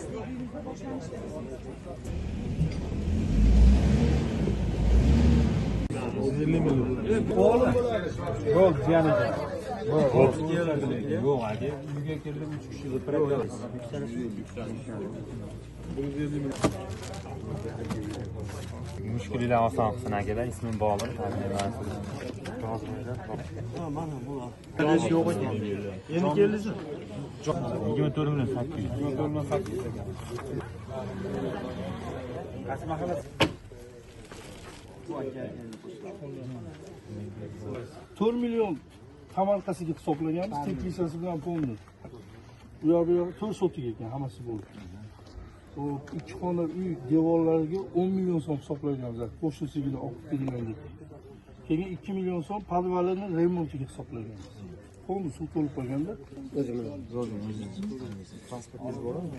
Uyumuzda başlamıştı. Yok, ziyanı. Yo'q, aka. Uyga keldim 3 kishi o'tiramiz. Mushkullar oson qilsin akalar. Ismim Bolir, tabrikllayman sizni. Mana bu. Qarash yo'q ekan. Endi keldingiz? 24 million 800. 24 million 800 ekan. Qaysi mahalla? 4 million qamalqasiga hisoblaganmiz, teplitsasi bilan polni. Bu yoqda 4 sotik ekan, hammasi bo'ldi. O 2 xona uy devorlariga 10 million so'm hisoblaganmiz, qo'shnisiga olib berilgan. Keyin 2 million so'm podvalini remontiga hisoblaganmiz. Polni suv to'lib qolganda o'zimiz transportimiz bormi?